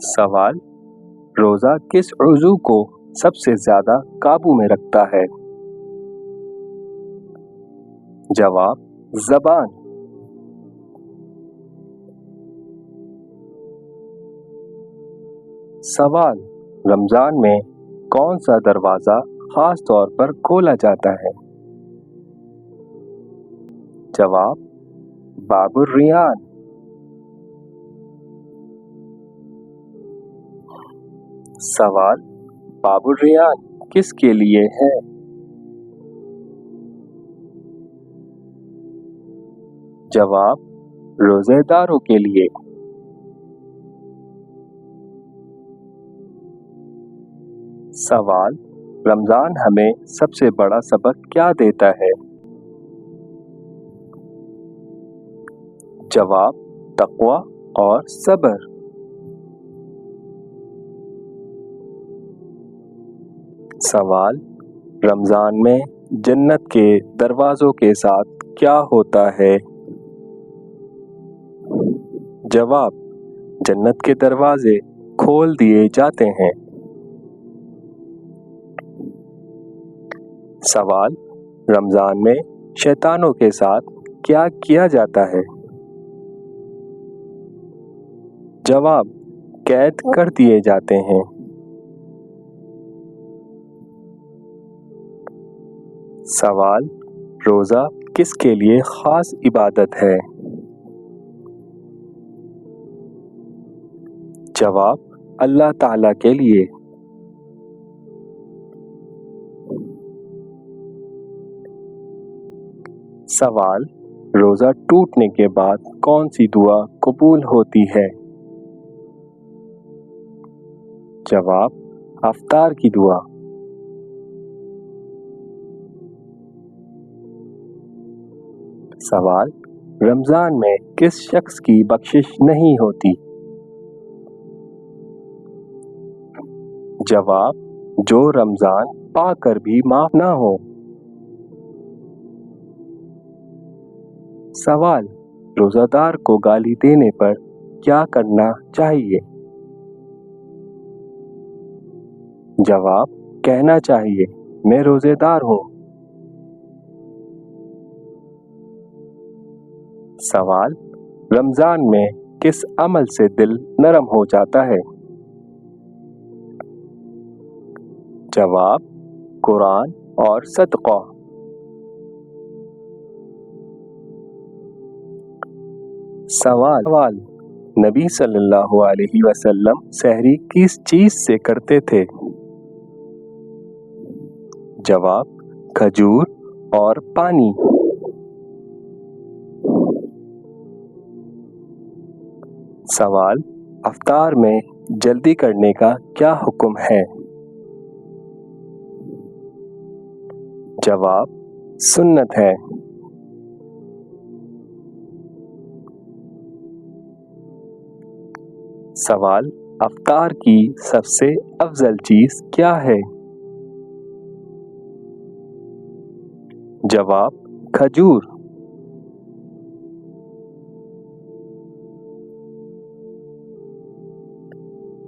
सवाल, रोजा किस उज़ू को सबसे ज्यादा काबू में रखता है? जवाब, ज़बान। सवाल, रमजान में कौन सा दरवाजा खास तौर पर खोला जाता है? जवाब, बाबुर रियान। सवाल, बाबुर रियान किसके लिए है? जवाब, रोजेदारों के लिए। सवाल, रमजान हमें सबसे बड़ा सबक क्या देता है? जवाब, तक़वा और सब्र। सवाल, रमजान में जन्नत के दरवाजों के साथ क्या होता है? जवाब, जन्नत के दरवाजे खोल दिए जाते हैं। सवाल, रमजान में शैतानों के साथ क्या किया जाता है? जवाब, कैद कर दिए जाते हैं। सवाल, रोजा किसके लिए खास इबादत है? जवाब, अल्लाह ताला के लिए। सवाल, रोजा टूटने के बाद कौन सी दुआ कबूल होती है? जवाब, अफ्तार की दुआ। सवाल, रमजान में किस शख्स की बख्शिश नहीं होती? जवाब, जो रमजान पाकर भी माफ ना हो। सवाल, रोजादार को गाली देने पर क्या करना चाहिए? जवाब, कहना चाहिए, मैं रोजेदार हूँ। सवाल, रमजान में किस अमल से दिल नरम हो जाता है? जवाब, कुरान और सदका। सवाल, नबी सल्लल्लाहु अलैहि वसल्लम सहरी किस चीज से करते थे? जवाब, खजूर और पानी। सवाल, अफ्तार में जल्दी करने का क्या हुक्म है? जवाब, सुन्नत है। सवाल, अफ्तार की सबसे अफजल चीज क्या है? जवाब, खजूर।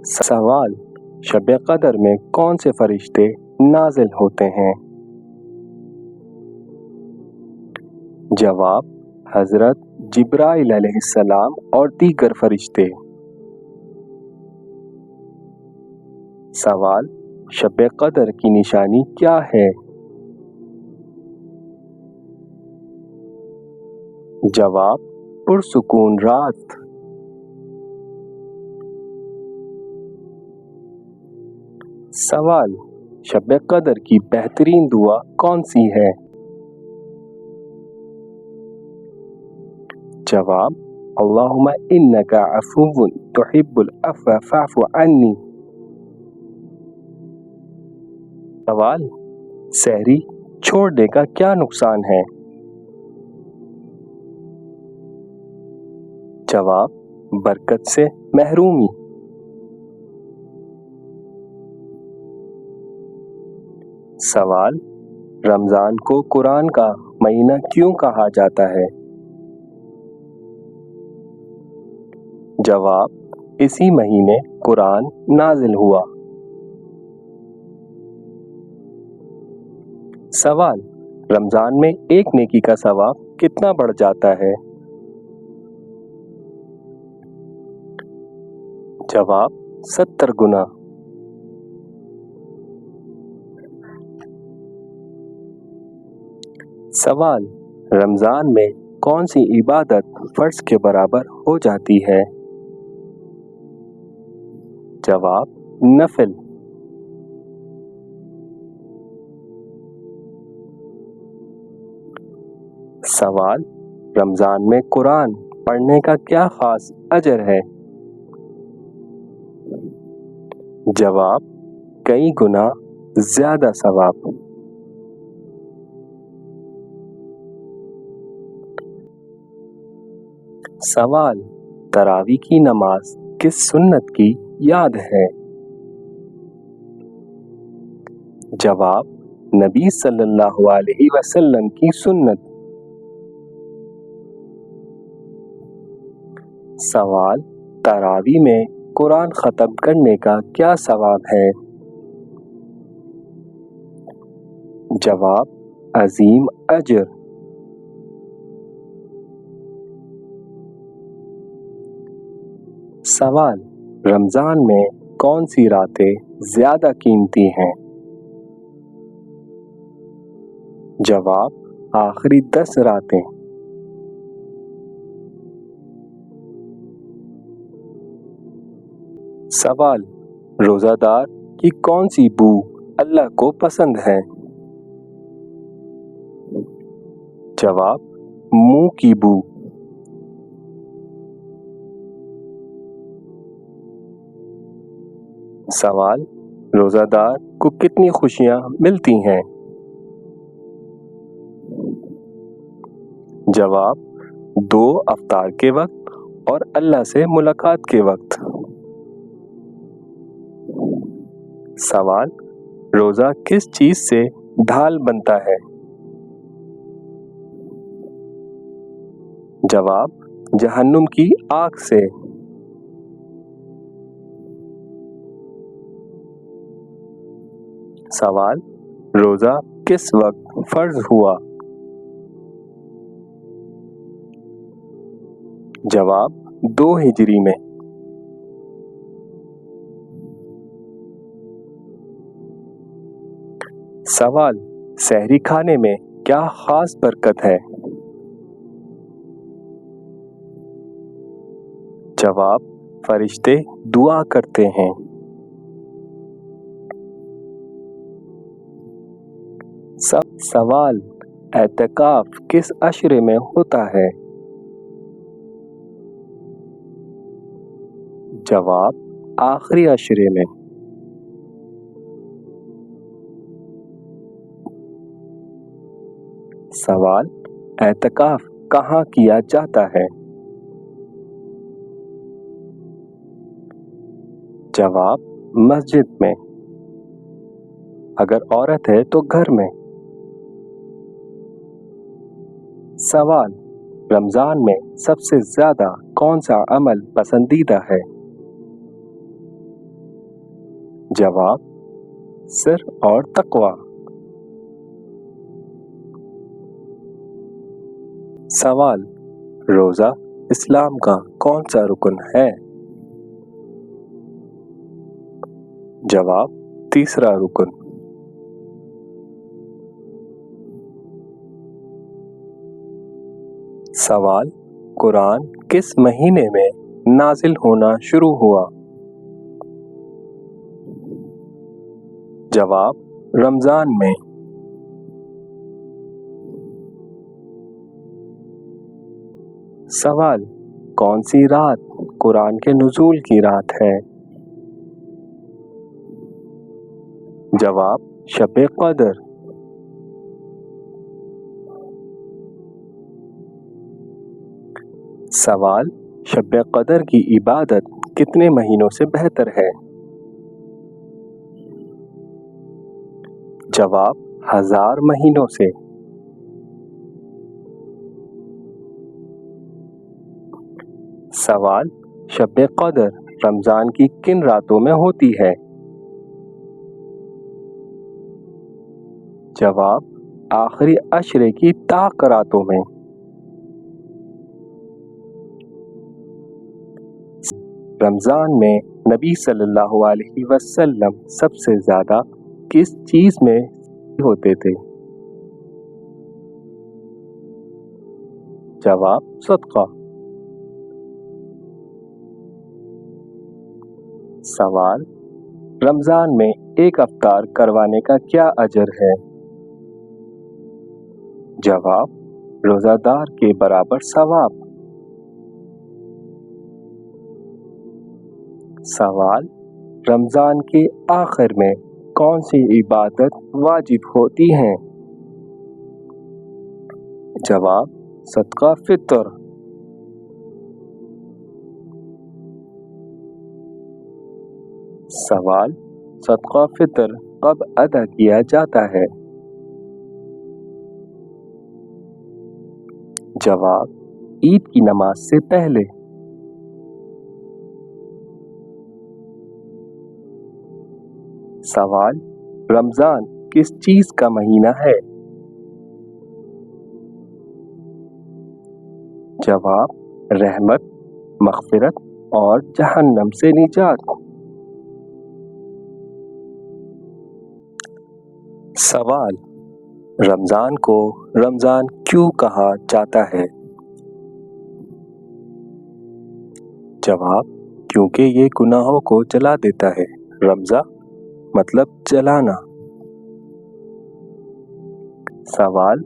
सवाल, शब कदर में कौन से फरिश्ते नाजिल होते हैं? जवाब, हजरत जिब्राइल अलैहिस्सलाम और दीगर फरिश्ते। सवाल, शब कदर की निशानी क्या है? जवाब, पुरसुकून रात। सवाल, शब कदर की बेहतरीन दुआ कौन सी है? जवाब, अल्लाहुम्मा इन्नका अफ़ुव्वुन तुहिब्बुल अफ़्व फ़अफ़ु अन्नी। सवाल, सहरी छोड़ने का क्या नुकसान है? जवाब, बरकत से महरूमी। सवाल, रमजान को कुरान का महीना क्यों कहा जाता है? जवाब, इसी महीने قرآن نازل ہوا؟ سوال: رمضان میں ایک نیکی کا ثواب کتنا بڑھ جاتا ہے؟ جواب: 70 گنا۔ سوال: رمضان میں کون سی عبادت فرض کے برابر ہو جاتی ہے؟ جواب: نفل۔ سوال: رمضان میں قرآن پڑھنے کا کیا خاص اجر ہے؟ جواب: کئی گنا زیادہ ثواب۔ سوال: تراویح کی نماز کس سنت کی یاد ہے؟ جواب: نبی صلی اللہ علیہ وسلم کی سنت۔ سوال: تراویح میں قرآن ختم کرنے کا کیا ثواب ہے؟ جواب: عظیم اجر۔ سوال: رمضان میں کون سی راتیں زیادہ قیمتی ہیں؟ جواب: آخری 10 راتیں۔ سوال: روزہ دار کی کون سی بو اللہ کو پسند ہے؟ جواب: منہ کی بو۔ سوال: روزہ دار کو کتنی خوشیاں ملتی ہیں؟ جواب: 2 افطار کے وقت اور اللہ سے ملاقات کے وقت۔ سوال: روزہ کس چیز سے ڈھال بنتا ہے؟ جواب: جہنم کی آگ سے۔ سوال: روزہ کس وقت فرض ہوا؟ جواب: 2 ہجری میں۔ سوال: سحری کھانے میں کیا خاص برکت ہے؟ جواب: فرشتے دعا کرتے ہیں۔ سوال: اعتکاف کس عشرے میں ہوتا ہے؟ جواب: آخری عشرے میں۔ سوال: اعتکاف کہاں کیا جاتا ہے؟ جواب: مسجد میں۔ اگر عورت ہے تو گھر میں۔ سوال: رمضان میں سب سے زیادہ کون سا عمل پسندیدہ ہے؟ جواب: سر اور تقوی۔ سوال: روزہ اسلام کا کون سا رکن ہے؟ جواب: تیسرا رکن۔ سوال: قرآن کس مہینے میں نازل ہونا شروع ہوا؟ جواب: رمضان میں۔ سوال: کون سی رات قرآن کے نزول کی رات ہے؟ جواب: شب قدر۔ سوال: شب قدر کی عبادت کتنے مہینوں سے بہتر ہے؟ جواب: 1000 مہینوں سے۔ سوال: شب قدر रमजान की किन रातों में होती है? जवाब, आखिरी अशरे की ताक रातों में। रमजान में नबी सल्लल्लाहु अलैहि वसल्लम सबसे ज्यादा किस चीज में होते थे? जवाब, सदका। सवाल, रमजान में एक अफ्तार करवाने का क्या अजर है? जवाब, रोजादार के बराबर सवाब। सवाल, रमजान के आखिर में कौन सी इबादत वाजिब होती है? जवाब, सदका फितर। सवाल, सदका फितर कब अदा किया जाता है? जवाब, ईद की नमाज से पहले। सवाल, रमजान किस चीज का महीना है? जवाब, रहमत, मग़फ़िरत और जहन्नम से निजात। सवाल, रमजान को रमजान क्यों कहा जाता है? जवाब, क्योंकि ये गुनाहों को जला देता है। रमज़ा मतलब जलाना। सवाल,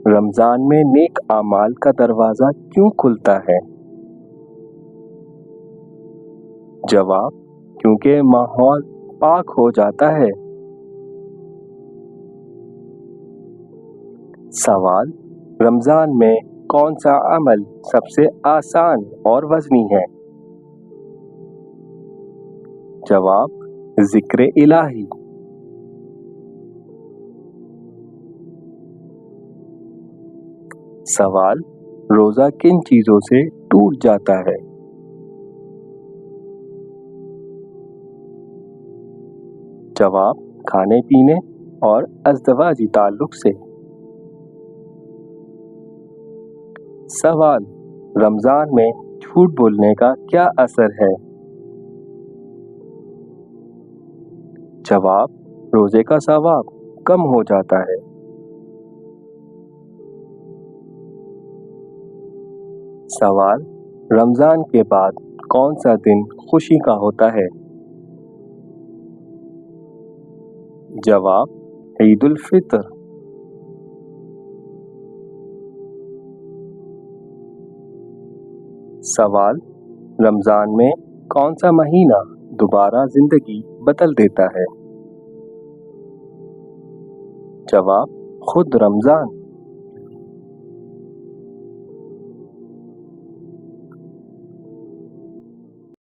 रमजान में नेक आमाल का दरवाजा क्यों खुलता है? जवाब, क्योंकि माहौल पाक हो जाता है। सवाल, रमजान में कौन सा अमल सबसे आसान और वज़नी है? जवाब, जिक्र इलाही। सवाल, रोजा किन चीजों से टूट जाता है? जवाब, खाने पीने और अज़दवाजी ताल्लुक से। सवाल, रमजान में झूठ बोलने का क्या असर है? जवाब, रोजे का सवाब कम हो जाता है। सवाल, रमजान के बाद कौन सा दिन खुशी का होता है? जवाब, ईद उल फितर। सवाल, रमजान में कौन सा महीना दोबारा जिंदगी बदल देता है? जवाब, खुद रमजान।